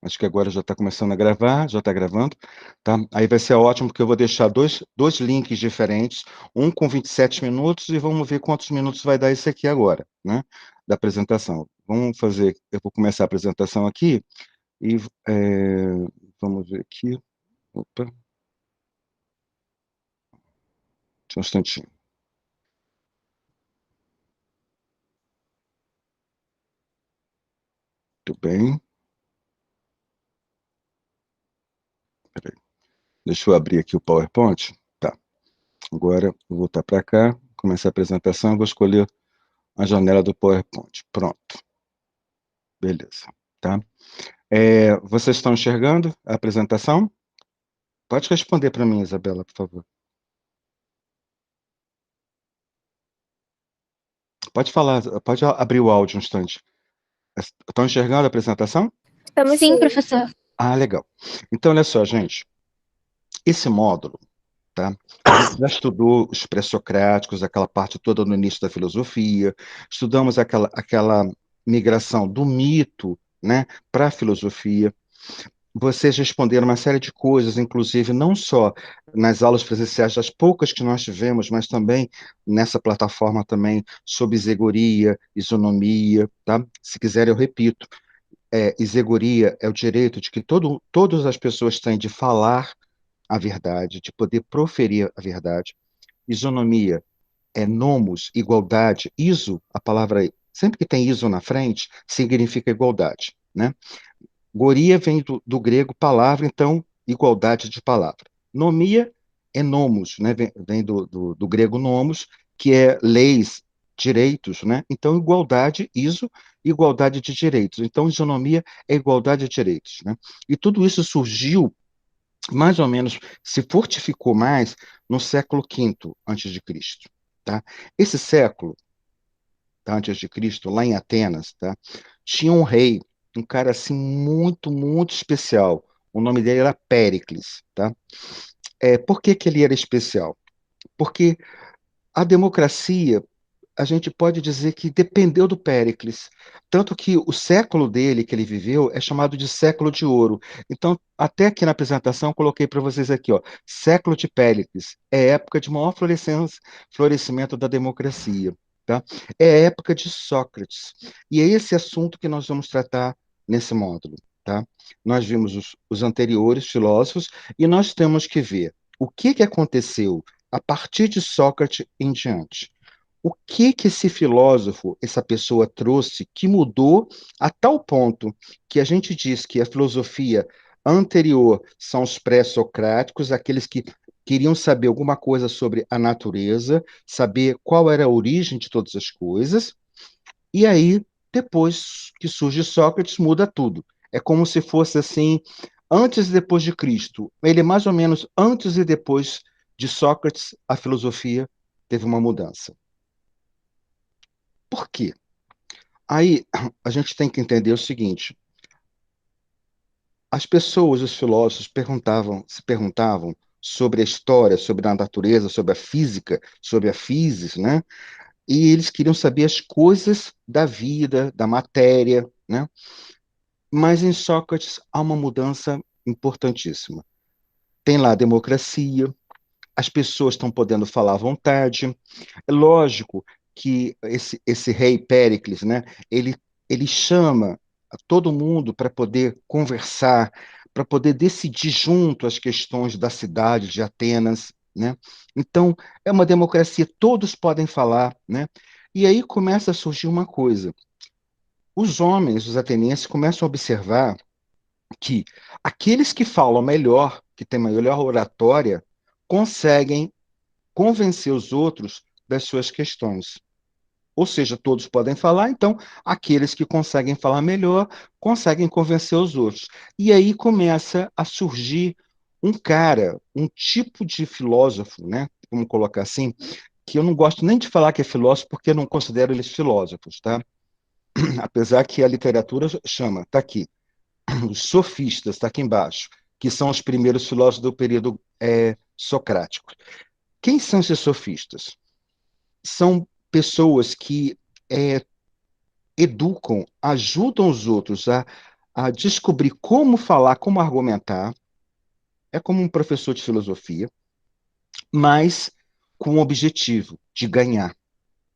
Acho que agora já está começando a gravar, já está gravando, tá? Aí vai ser ótimo, porque eu vou deixar dois links diferentes, um com 27 minutos, e vamos ver quantos minutos vai dar esse aqui agora, né? Da apresentação. Vamos fazer, eu vou começar a apresentação aqui, e vamos ver aqui. Opa, só um instantinho. Tudo bem. Peraí. Deixa eu abrir aqui o PowerPoint. Tá. Agora, eu vou voltar para cá, começar a apresentação, eu vou escolher a janela do PowerPoint. Pronto. Beleza. Tá? Vocês estão enxergando a apresentação? Pode responder para mim, Isabela, por favor. Pode falar, pode abrir o áudio um instante. Estão enxergando a apresentação? Estamos sim, professor. Ah, legal. Então, olha só, gente. Esse módulo, tá? A gente já estudou os pré-socráticos, aquela parte toda no início da filosofia, estudamos aquela migração do mito, né, para a filosofia. Vocês responderam uma série de coisas, inclusive não só nas aulas presenciais, das poucas que nós tivemos, mas também nessa plataforma também sobre isegoria, isonomia, tá? Se quiserem, eu repito, isegoria é o direito de que todas as pessoas têm de falar a verdade, de poder proferir a verdade. Isonomia é nomos, igualdade. Iso, a palavra, sempre que tem iso na frente, significa igualdade, né? Goria vem do grego palavra, então, igualdade de palavra. Nomia é nomos, né? Vem do grego nomos, que é leis, direitos, né? Então, igualdade, iso, igualdade de direitos. Então, isonomia é igualdade de direitos, né? E tudo isso surgiu, mais ou menos, se fortificou mais no século V antes de Cristo, tá? Esse século, tá, antes de Cristo, lá em Atenas, tá? Tinha um rei, um cara assim muito, muito especial. O nome dele era Péricles, tá? Por que que ele era especial? Porque a democracia, a gente pode dizer que dependeu do Péricles, tanto que o século dele que ele viveu é chamado de século de ouro. Então, até aqui na apresentação, eu coloquei para vocês aqui, ó, século de Péricles, é época de maior florescimento da democracia, tá? É época de Sócrates. E é esse assunto que nós vamos tratar nesse módulo, tá? Nós vimos os anteriores filósofos e nós temos que ver o que que aconteceu a partir de Sócrates em diante. O que que esse filósofo, essa pessoa trouxe que mudou a tal ponto que a gente diz que a filosofia anterior são os pré-socráticos, aqueles que queriam saber alguma coisa sobre a natureza, saber qual era a origem de todas as coisas, e aí, depois que surge Sócrates, muda tudo. É como se fosse assim, antes e depois de Cristo. Ele mais ou menos antes e depois de Sócrates, a filosofia teve uma mudança. Por quê? Aí a gente tem que entender o seguinte: as pessoas, os filósofos, se perguntavam sobre a história, sobre a natureza, sobre a física, sobre a physis, né? E eles queriam saber as coisas da vida, da matéria, né? Mas em Sócrates há uma mudança importantíssima. Tem lá a democracia, as pessoas estão podendo falar à vontade. É lógico que esse rei Péricles, né, ele chama a todo mundo para poder conversar, para poder decidir junto as questões da cidade de Atenas, né? Então, é uma democracia, todos podem falar, né? E aí começa a surgir uma coisa. Os homens, os atenienses, começam a observar que aqueles que falam melhor, que têm melhor oratória, conseguem convencer os outros das suas questões. Ou seja, todos podem falar, então aqueles que conseguem falar melhor conseguem convencer os outros. E aí começa a surgir um cara, um tipo de filósofo, né? Vamos colocar assim, que eu não gosto nem de falar que é filósofo, porque eu não considero eles filósofos, tá? Apesar que a literatura chama, tá aqui, os sofistas, está aqui embaixo, que são os primeiros filósofos do período socrático. Quem são esses sofistas? São pessoas que é, educam, ajudam os outros a a descobrir como falar, como argumentar. É como um professor de filosofia, mas com o objetivo de ganhar.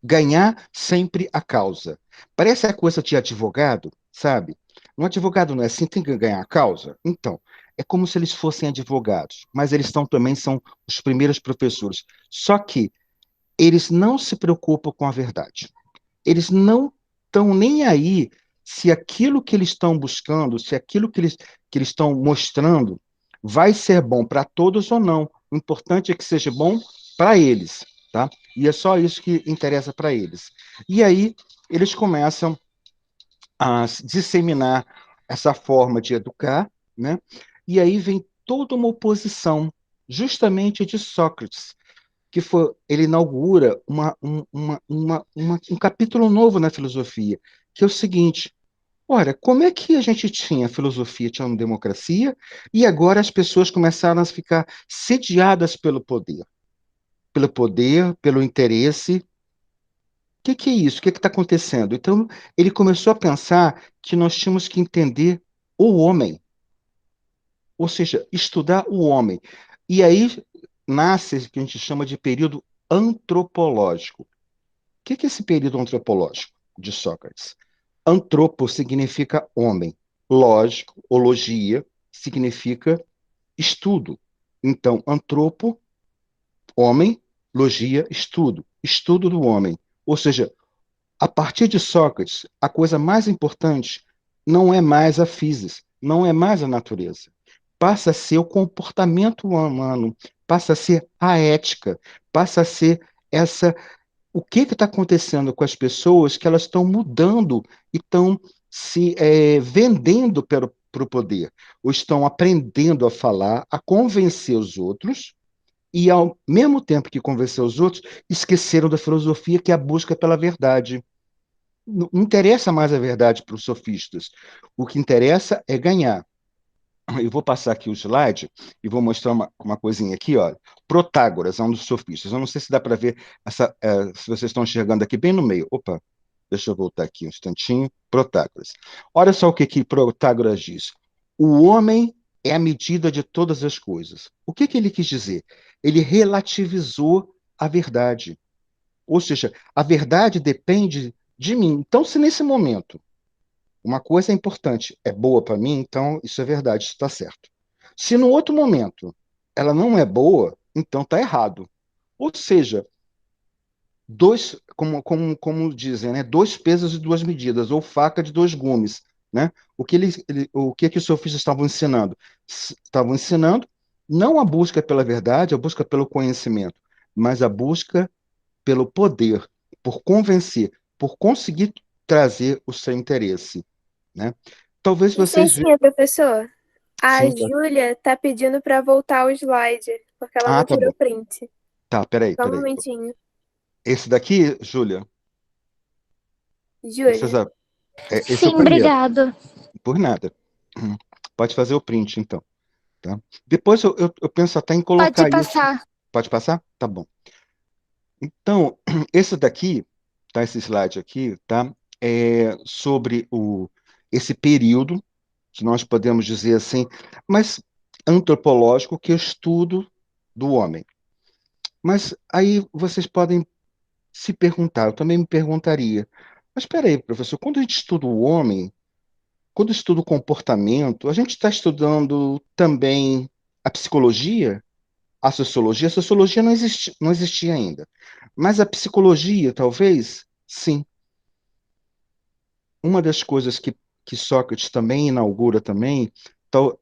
Ganhar sempre a causa. Parece a coisa de advogado, sabe? Um advogado não é assim, tem que ganhar a causa. Então, é como se eles fossem advogados, mas eles também são os primeiros professores. Só que eles não se preocupam com a verdade. Eles não estão nem aí se aquilo que eles estão buscando, se aquilo que eles estão mostrando vai ser bom para todos ou não. O importante é que seja bom para eles, tá? E é só isso que interessa para eles. E aí eles começam a disseminar essa forma de educar, né? E aí vem toda uma oposição, justamente de Sócrates, que foi, ele inaugura um capítulo novo na filosofia, que é o seguinte: olha, como é que a gente tinha filosofia, tinha uma democracia, e agora as pessoas começaram a ficar sediadas pelo poder, pelo interesse. O que é isso? O que está acontecendo? Então, ele começou a pensar que nós tínhamos que entender o homem, ou seja, estudar o homem. E aí nasce o que a gente chama de período antropológico. Que é esse período antropológico de Sócrates? Antropo significa homem, lógico, ologia significa estudo. Então, antropo, homem, logia, estudo, estudo do homem. Ou seja, a partir de Sócrates, a coisa mais importante não é mais a física, não é mais a natureza. Passa a ser o comportamento humano, passa a ser a ética, passa a ser essa o que está acontecendo com as pessoas que elas estão mudando e estão se vendendo para o poder, ou estão aprendendo a falar, a convencer os outros, e ao mesmo tempo que convencer os outros, esqueceram da filosofia, que é a busca pela verdade. Não interessa mais a verdade para os sofistas. O que interessa é ganhar. Eu vou passar aqui o slide e vou mostrar uma coisinha aqui, olha. Protágoras é um dos sofistas. Eu não sei se dá para ver se vocês estão enxergando aqui bem no meio. Opa, deixa eu voltar aqui um instantinho. Protágoras. Olha só o que Protágoras diz. O homem é a medida de todas as coisas. O que ele quis dizer? Ele relativizou a verdade. Ou seja, a verdade depende de mim. Então, se nesse momento uma coisa é importante, é boa para mim, então isso é verdade, isso está certo. Se no outro momento ela não é boa, então está errado. Ou seja, como dizem, né? Dois pesos e duas medidas, ou faca de dois gumes. Né? O que os sofistas estavam ensinando? Estavam ensinando não a busca pela verdade, a busca pelo conhecimento, mas a busca pelo poder, por convencer, por conseguir trazer o seu interesse. Né? Talvez vocês Licencinha, professor. A sim, tá. Júlia tá pedindo para voltar o slide, porque ela Ah, não tá bom. tirou print. Tá, peraí, Só um peraí. momentinho. Esse daqui, Júlia, Júlia. esse é o Sim, primeiro, obrigado. por nada. Pode fazer o print, então. Tá? Depois eu penso até em Pode colocar isso. passar. Pode passar? Tá bom. Então, esse daqui, tá? Esse slide aqui, tá? É sobre esse período, que nós podemos dizer assim, mas antropológico, que é o estudo do homem. Mas aí vocês podem se perguntar, eu também me perguntaria, mas espera aí, professor, quando a gente estuda o homem, quando estuda o comportamento, a gente está estudando também a psicologia, a sociologia? A sociologia não existia ainda, mas a psicologia, talvez, sim. Uma das coisas que Sócrates também inaugura também,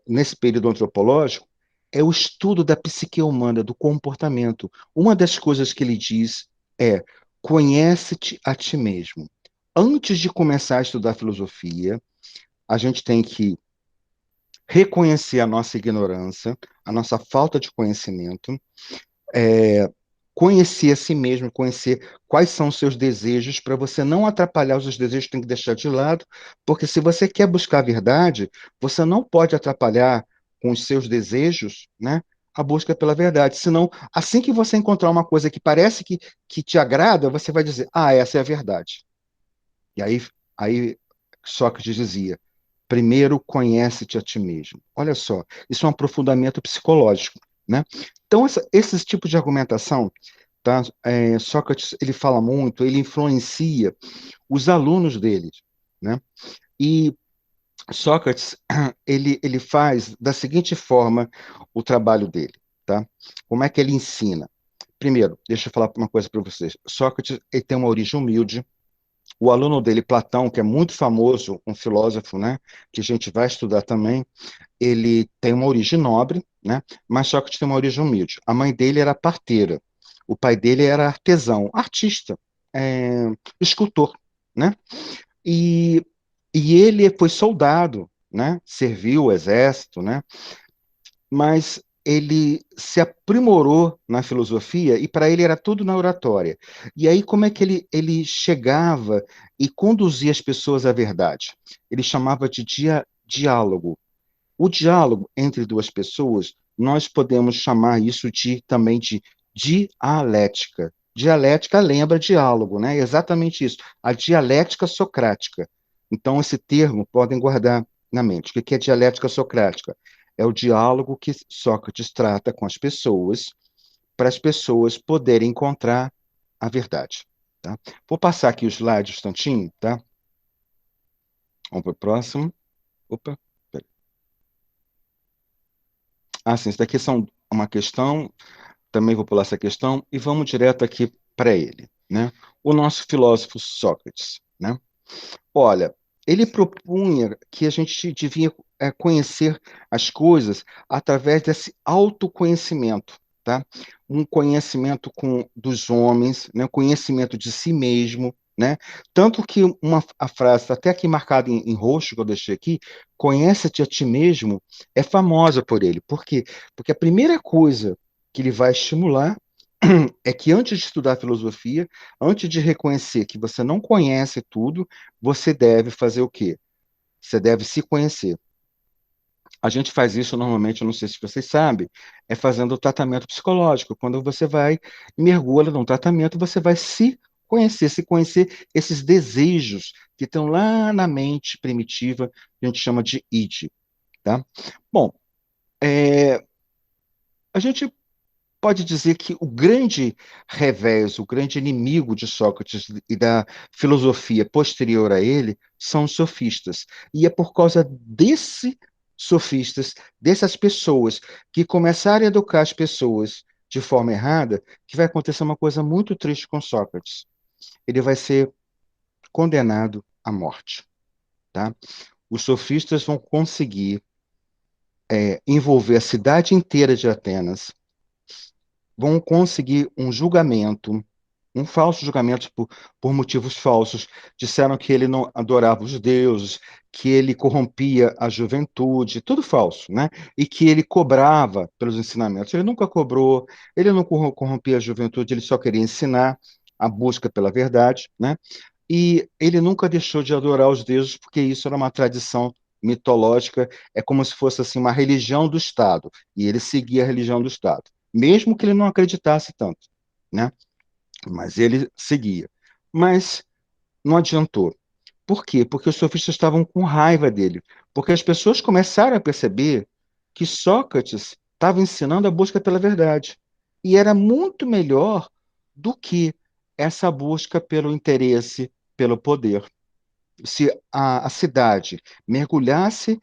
nesse período antropológico, é o estudo da psique humana, do comportamento. Uma das coisas que ele diz é: conhece-te a ti mesmo. Antes de começar a estudar filosofia, a gente tem que reconhecer a nossa ignorância, a nossa falta de conhecimento, é, conhecer a si mesmo, conhecer quais são os seus desejos, para você não atrapalhar os seus desejos, tem que deixar de lado, porque se você quer buscar a verdade, você não pode atrapalhar com os seus desejos, né, a busca pela verdade. Senão, assim que você encontrar uma coisa que parece que te agrada, você vai dizer, ah, essa é a verdade. E aí Sócrates dizia, Primeiro, conhece-te a ti mesmo. Olha só, isso é um aprofundamento psicológico, né? Então, esse tipo de argumentação, tá? Sócrates, ele fala muito, ele influencia os alunos dele, né? E Sócrates, ele faz da seguinte forma o trabalho dele, tá? Como é que ele ensina? Primeiro, deixa eu falar uma coisa para vocês. Sócrates, ele tem uma origem humilde. O aluno dele, Platão, que é muito famoso, um filósofo, né, que a gente vai estudar também, ele tem uma origem nobre, né, mas Sócrates tem uma origem humilde. A mãe dele era parteira. O pai dele era artesão, artista, escultor, né? E, e ele foi soldado, né? Serviu o exército, né? Mas ele se aprimorou na filosofia e para ele era tudo na oratória. E aí como é que ele chegava e conduzia as pessoas à verdade? Ele chamava de diálogo. O diálogo entre duas pessoas, nós podemos chamar isso também de dialética. Dialética lembra diálogo, né? É exatamente isso. A dialética socrática. Então, esse termo podem guardar na mente. O que é dialética socrática? É o diálogo que Sócrates trata com as pessoas, para as pessoas poderem encontrar a verdade. Tá? Vou passar aqui o slide um instantinho, tá? Vamos para o próximo. Opa. Ah, sim, isso daqui são uma questão, também vou pular essa questão, e vamos direto aqui para ele, né? O nosso filósofo Sócrates, né? Olha, ele propunha que a gente devia conhecer as coisas através desse autoconhecimento, tá? Um conhecimento dos homens, né? Um conhecimento de si mesmo, né? Tanto que a frase, tá até aqui marcada em roxo, que eu deixei aqui, conhece-te a ti mesmo, é famosa por ele. Por quê? Porque a primeira coisa que ele vai estimular é que antes de estudar filosofia, antes de reconhecer que você não conhece tudo, você deve fazer o quê? Você deve se conhecer. A gente faz isso normalmente, eu não sei se vocês sabem, é fazendo o tratamento psicológico. Quando você vai e mergulha num tratamento, você vai se conhecer esses desejos que estão lá na mente primitiva, que a gente chama de id, tá? Bom, é, a gente pode dizer que o grande revés, o grande inimigo de Sócrates e da filosofia posterior a ele são os sofistas. E é por causa desses sofistas, dessas pessoas que começarem a educar as pessoas de forma errada, que vai acontecer uma coisa muito triste com Sócrates. Ele vai ser condenado à morte, tá? Os sofistas vão conseguir envolver a cidade inteira de Atenas, vão conseguir um falso julgamento por motivos falsos. Disseram que ele não adorava os deuses, que ele corrompia a juventude, tudo falso, né? E que ele cobrava pelos ensinamentos. Ele nunca cobrou, ele não corrompia a juventude, ele só queria ensinar a busca pela verdade, né? E ele nunca deixou de adorar os deuses, porque isso era uma tradição mitológica, é como se fosse assim uma religião do Estado, e ele seguia a religião do Estado, mesmo que ele não acreditasse tanto, né? Mas ele seguia. Mas não adiantou. Por quê? Porque os sofistas estavam com raiva dele. Porque as pessoas começaram a perceber que Sócrates estava ensinando a busca pela verdade. E era muito melhor do que essa busca pelo interesse, pelo poder. Se a cidade mergulhasse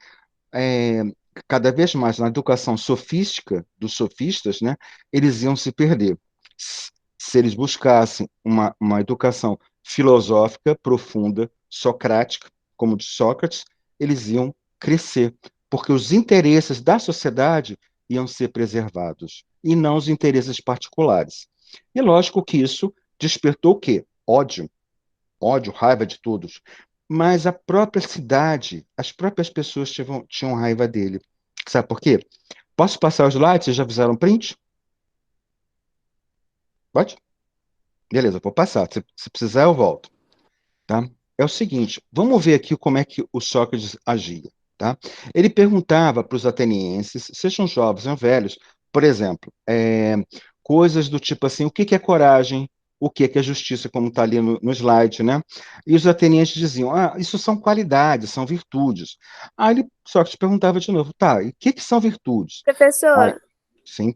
é, cada vez mais na educação sofística dos sofistas, né, eles iam se perder. Se eles buscassem uma educação filosófica profunda, socrática, como de Sócrates, eles iam crescer, porque os interesses da sociedade iam ser preservados, e não os interesses particulares. E lógico que isso despertou o quê? Ódio, ódio, raiva de todos. Mas a própria cidade, as próprias pessoas tinham raiva dele. Sabe por quê? Posso passar os slides? Vocês já fizeram print? Pode? Beleza, vou passar. Se precisar, eu volto. Tá? É o seguinte, vamos ver aqui como é que o Sócrates agia. Tá? Ele perguntava para os atenienses, sejam jovens ou velhos, por exemplo, coisas do tipo assim, o que que é coragem? o que é justiça, como está ali no slide, né? E os atenienses diziam, isso são qualidades, são virtudes. Aí Sócrates perguntava de novo, tá, e o que são virtudes? Aí, Professor, sim,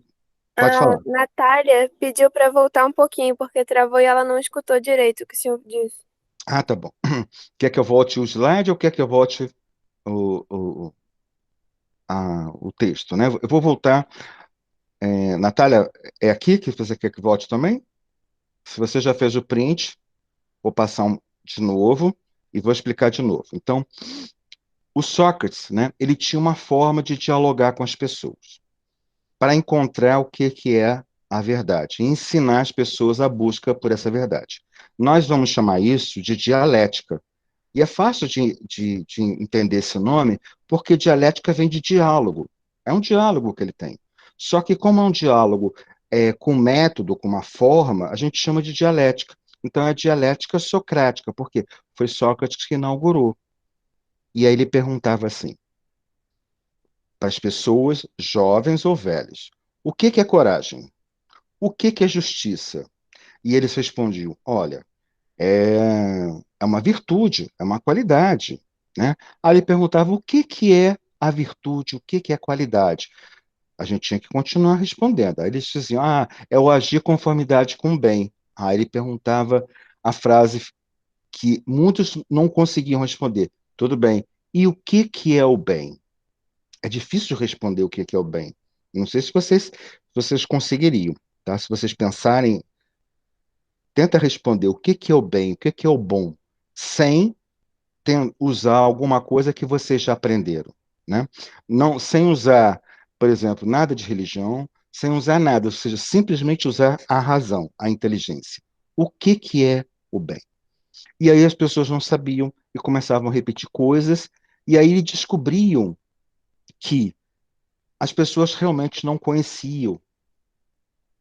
pode a falar. Natália pediu para voltar um pouquinho, porque travou e ela não escutou direito o que o senhor disse. Ah, tá bom. Quer que eu volte o slide ou quer que eu volte o, o, o texto, né? Eu vou voltar. Natália, é aqui que você quer que volte também? Se você já fez o print, vou passar de novo e vou explicar de novo. Então, o Sócrates, né, ele tinha uma forma de dialogar com as pessoas para encontrar o que é a verdade e ensinar as pessoas a busca por essa verdade. Nós vamos chamar isso de dialética. E é fácil de entender esse nome, porque dialética vem de diálogo. É um diálogo que ele tem. Só que, como é um diálogo com método, com uma forma, a gente chama de dialética. Então, é a dialética socrática, porque foi Sócrates que inaugurou. E aí ele perguntava assim, para as pessoas, jovens ou velhas, o que é coragem? O que é justiça? E eles respondiam, olha, é, é uma virtude, é uma qualidade, né? Aí ele perguntava o que é a virtude, o que é a qualidade. A gente tinha que continuar respondendo. Aí eles diziam, é o agir conformidade com o bem. Aí ele perguntava a frase que muitos não conseguiam responder. Tudo bem. E o que é o bem? É difícil responder o que é o bem. Não sei se vocês conseguiriam, tá? Se vocês pensarem, tenta responder o que é o bem, o que é o bom, sem usar alguma coisa que vocês já aprenderam, né? Não, sem usar, por exemplo, nada de religião, sem usar nada, ou seja, simplesmente usar a razão, a inteligência. O que é o bem? E aí as pessoas não sabiam e começavam a repetir coisas, e aí descobriam que as pessoas realmente não conheciam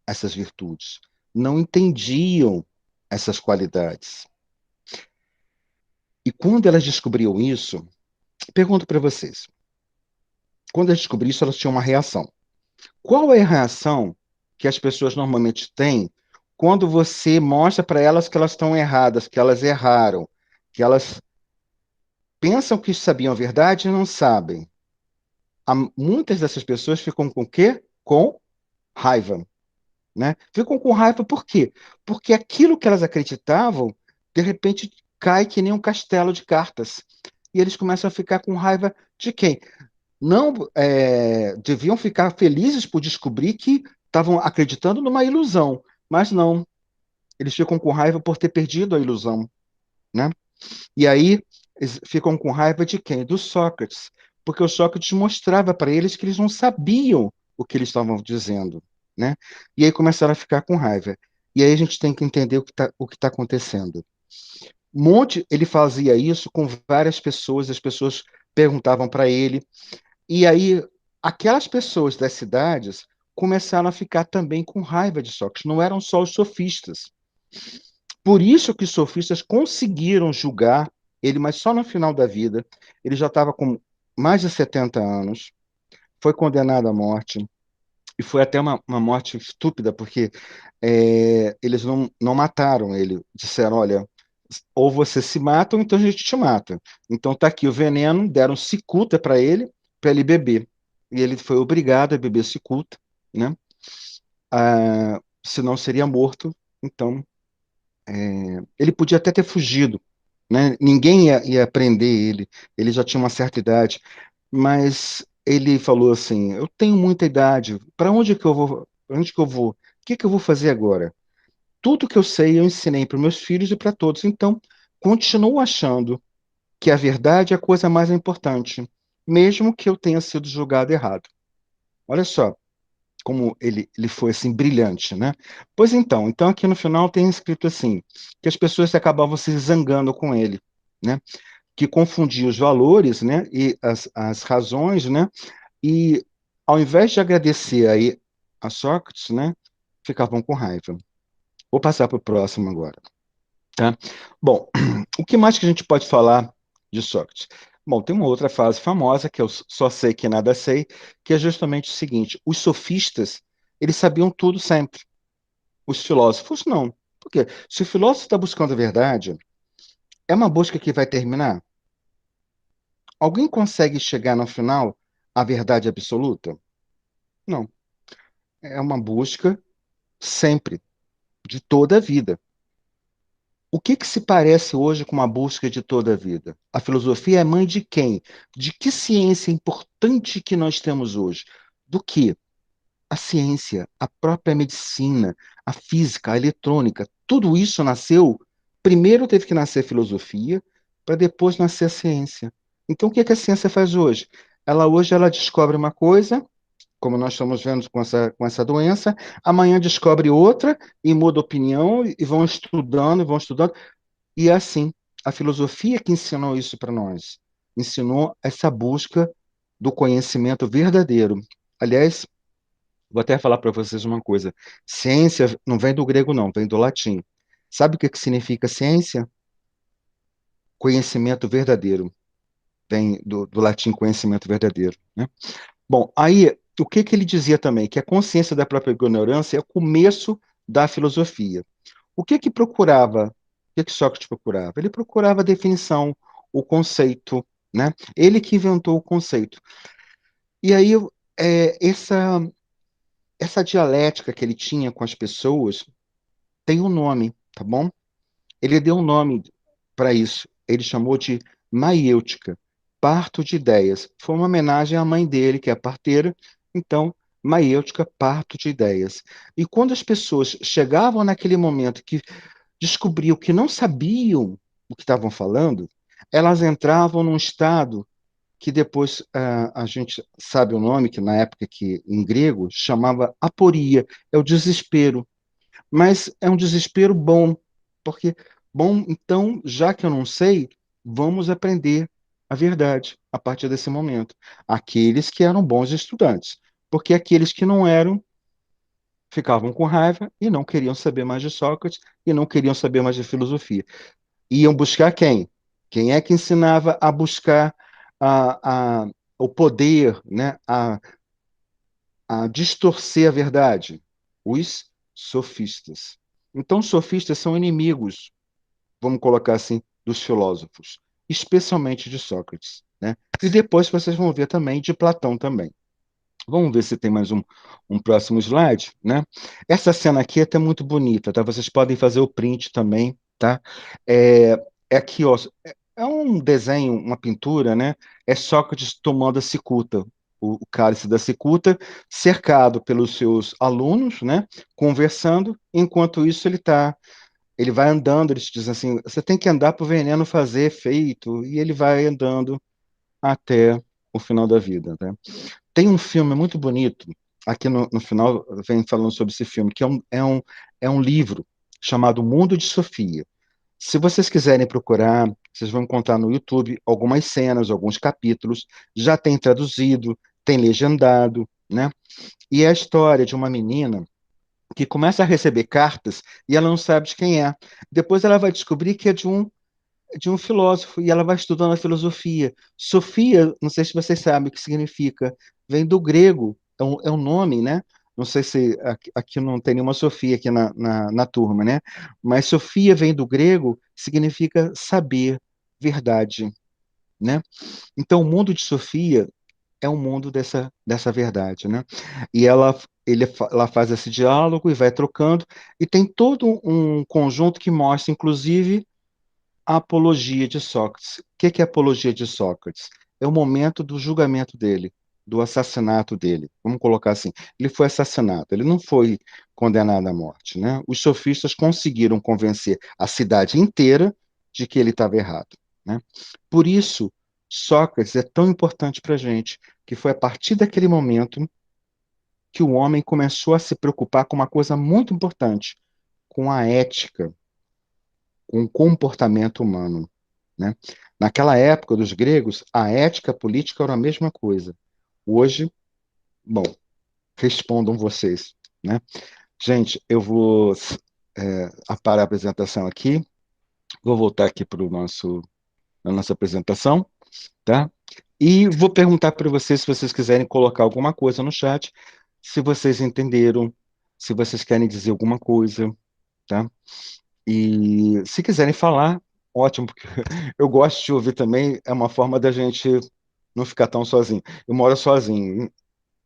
essas virtudes, não entendiam essas qualidades. E quando elas descobriam isso, pergunto para vocês, quando elas descobriram isso, elas tinham uma reação. Qual é a reação que as pessoas normalmente têm quando você mostra para elas que elas estão erradas, que elas erraram, que elas pensam que sabiam a verdade e não sabem? Muitas dessas pessoas ficam com o quê? Com raiva, né? Ficam com raiva por quê? Porque aquilo que elas acreditavam, de repente, cai que nem um castelo de cartas. E eles começam a ficar com raiva de quem? Não deviam ficar felizes por descobrir que estavam acreditando numa ilusão, mas não, eles ficam com raiva por ter perdido a ilusão, né? E aí eles ficam com raiva de quem? Do Sócrates, porque o Sócrates mostrava para eles que eles não sabiam o que eles estavam dizendo, né? E aí começaram a ficar com raiva. E aí a gente tem que entender o que tá acontecendo. Ele fazia isso com várias pessoas, as pessoas perguntavam para ele. E aí, aquelas pessoas das cidades começaram a ficar também com raiva de Sócrates, não eram só os sofistas. Por isso que os sofistas conseguiram julgar ele, mas só no final da vida. Ele já estava com mais de 70 anos, foi condenado à morte, e foi até uma morte estúpida, porque eles não mataram ele. Disseram, olha, ou você se mata, ou então a gente te mata. Então tá aqui o veneno, deram cicuta para ele beber. E ele foi obrigado a beber cicuta, né? Senão seria morto. Então, ele podia até ter fugido, né? Ninguém ia prender ele. Ele já tinha uma certa idade. Mas ele falou assim: eu tenho muita idade, para onde que eu vou? Pra onde que eu vou? O que que eu vou fazer agora? Tudo que eu sei eu ensinei para meus filhos e para todos. Então, continuo achando que a verdade é a coisa mais importante, mesmo que eu tenha sido julgado errado. Olha só como ele foi assim brilhante, né? Pois então aqui no final tem escrito assim, que as pessoas acabavam se zangando com ele, né? Que confundia os valores, né? E as razões, né? E ao invés de agradecer aí a Sócrates, né? Ficavam com raiva. Vou passar para o próximo agora. Tá? Bom, o que mais que a gente pode falar de Sócrates? Bom, tem uma outra frase famosa que eu só sei que nada sei, que é justamente o seguinte: os sofistas, eles sabiam tudo sempre. Os filósofos não. Por quê? Se o filósofo está buscando a verdade, é uma busca que vai terminar? Alguém consegue chegar no final à verdade absoluta? Não. É uma busca sempre, de toda a vida. O que que se parece hoje com uma busca de toda a vida? A filosofia é mãe de quem? De que ciência importante que nós temos hoje? Do que? A ciência, a própria medicina, a física, a eletrônica, tudo isso nasceu. Primeiro teve que nascer a filosofia, para depois nascer a ciência. Então, o que é que a ciência faz hoje? Ela descobre uma coisa, como nós estamos vendo com essa doença, amanhã descobre outra e muda opinião e vão estudando, e é assim. A filosofia que ensinou isso para nós, ensinou essa busca do conhecimento verdadeiro. Aliás, vou até falar para vocês uma coisa. Ciência não vem do grego, não, vem do latim. Sabe o que que significa ciência? Conhecimento verdadeiro. Vem do latim conhecimento verdadeiro, né? Bom, aí, o que que ele dizia também? Que a consciência da própria ignorância é o começo da filosofia. O que que procurava? O que que Sócrates procurava? Ele procurava a definição, o conceito, né? Ele que inventou o conceito. E aí, essa dialética que ele tinha com as pessoas tem um nome, tá bom? Ele deu um nome para isso. Ele chamou de maiêutica, parto de ideias. Foi uma homenagem à mãe dele, que é parteira. Então, maiêutica, parto de ideias. E quando as pessoas chegavam naquele momento que descobriam que não sabiam o que estavam falando, elas entravam num estado que depois a gente sabe o nome, que na época que em grego chamava aporia, é o desespero. Mas é um desespero bom, porque, bom, então, já que eu não sei, vamos aprender a verdade a partir desse momento. Aqueles que eram bons estudantes, porque aqueles que não eram ficavam com raiva e não queriam saber mais de Sócrates e não queriam saber mais de filosofia. Iam buscar quem? Quem é que ensinava a buscar o poder, né? A distorcer a verdade? Os sofistas. Então, os sofistas são inimigos, vamos colocar assim, dos filósofos, especialmente de Sócrates, né? E depois vocês vão ver também de Platão também. Vamos ver se tem mais um próximo slide, né? Essa cena aqui é até muito bonita, tá? Vocês podem fazer o print também, tá? É, é aqui, ó. É um desenho, uma pintura, né? É Sócrates tomando a cicuta, o cálice da cicuta, cercado pelos seus alunos, né? Conversando. Enquanto isso, ele vai andando. Eles dizem assim: você tem que andar para o veneno fazer efeito, e ele vai andando até o final da vida, né? Tem um filme muito bonito, aqui no final vem falando sobre esse filme, que é um livro chamado Mundo de Sofia. Se vocês quiserem procurar, vocês vão encontrar no YouTube algumas cenas, alguns capítulos, já tem traduzido, tem legendado, né? E é a história de uma menina que começa a receber cartas e ela não sabe de quem é. Depois ela vai descobrir que é de um filósofo, e ela vai estudando a filosofia. Sofia, não sei se vocês sabem o que significa, vem do grego, é um nome, né? Não sei se aqui não tem nenhuma Sofia aqui na turma, né? Mas Sofia vem do grego, significa saber, verdade, né? Então, o mundo de Sofia é um mundo dessa verdade, né? E ela faz esse diálogo e vai trocando, e tem todo um conjunto que mostra, inclusive, a apologia de Sócrates. O que é a apologia de Sócrates? É o momento do julgamento dele, do assassinato dele. Vamos colocar assim: ele foi assassinado, ele não foi condenado à morte, né? Os sofistas conseguiram convencer a cidade inteira de que ele estava errado, né? Por isso, Sócrates é tão importante para a gente, que foi a partir daquele momento que o homem começou a se preocupar com uma coisa muito importante, com a ética, com o comportamento humano, né? Naquela época dos gregos, a ética política era a mesma coisa. Hoje, bom, respondam vocês, né? Gente, eu vou parar a apresentação aqui, vou voltar aqui para a nossa apresentação, tá? E vou perguntar para vocês se vocês quiserem colocar alguma coisa no chat, se vocês entenderam, se vocês querem dizer alguma coisa, tá? E se quiserem falar, ótimo, porque eu gosto de ouvir também, é uma forma da gente não ficar tão sozinho. Eu moro sozinho,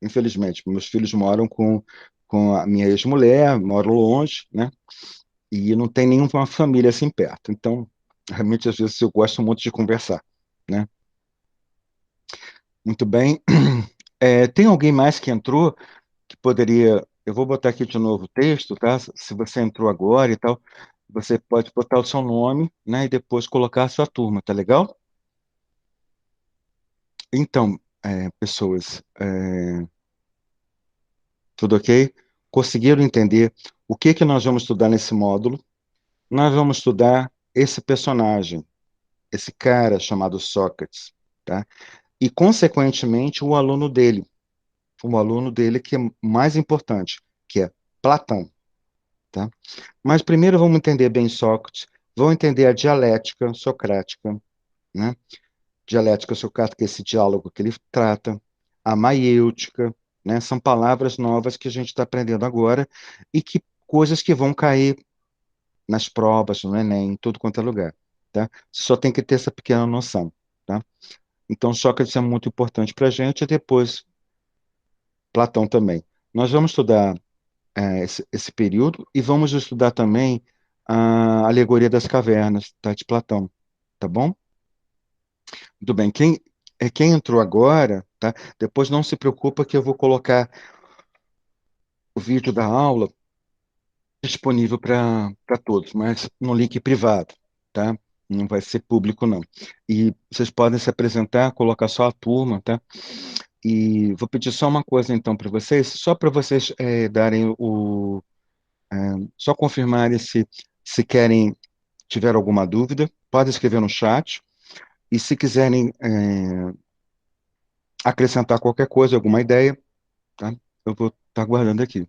infelizmente. Meus filhos moram com a minha ex-mulher, moro longe, né? E não tem nenhuma família assim perto. Então, realmente, às vezes, eu gosto muito de conversar, né? Muito bem. Tem alguém mais que entrou que poderia. Eu vou botar aqui de novo o texto, tá? Se você entrou agora e tal, você pode botar o seu nome, né? E depois colocar a sua turma, tá legal? Então, pessoas, tudo ok? Conseguiram entender o que que nós vamos estudar nesse módulo? Nós vamos estudar esse personagem, esse cara chamado Sócrates, tá? E, consequentemente, o aluno dele que é mais importante, que é Platão, tá? Mas primeiro vamos entender bem Sócrates, vamos entender a dialética socrática, né? Dialética socrática é esse diálogo que ele trata, a maiêutica, né? São palavras novas que a gente está aprendendo agora e que coisas que vão cair nas provas, no Enem, em tudo quanto é lugar, tá? Só tem que ter essa pequena noção, tá? Então, Sócrates é muito importante para a gente, e depois Platão também. Nós vamos estudar esse período e vamos estudar também a alegoria das cavernas, tá, de Platão, tá bom? Tudo bem. Quem entrou agora, tá? Depois não se preocupa que eu vou colocar o vídeo da aula disponível para todos, mas no link privado, tá? Não vai ser público, não. E vocês podem se apresentar, colocar só a turma, tá? E vou pedir só uma coisa, então, para vocês, só para vocês darem só confirmarem se querem, tiver alguma dúvida, podem escrever no chat. E se quiserem acrescentar qualquer coisa, alguma ideia, tá? Eu vou estar guardando aqui.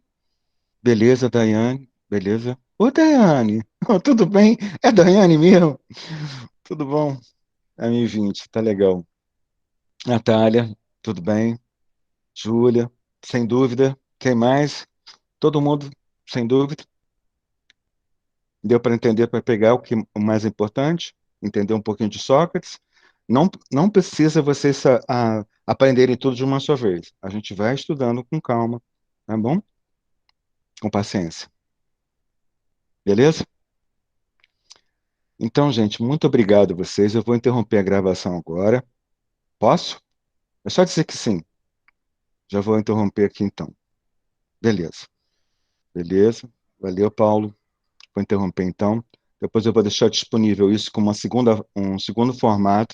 Beleza, Daiane? Beleza? Ô, Daiane! Tudo bem? É Daiane mesmo? Tudo bom? É 1020, tá legal. Natália, tudo bem? Júlia, sem dúvida. Quem mais? Todo mundo, sem dúvida. Deu para entender, para pegar o mais importante, entender um pouquinho de Sócrates. Não precisa vocês aprenderem tudo de uma só vez. A gente vai estudando com calma, tá bom? Com paciência. Beleza? Então, gente, muito obrigado a vocês. Eu vou interromper a gravação agora. Posso? É só dizer que sim. Já vou interromper aqui então. Beleza. Beleza. Valeu, Paulo. Vou interromper então. Depois eu vou deixar disponível isso como um segundo formato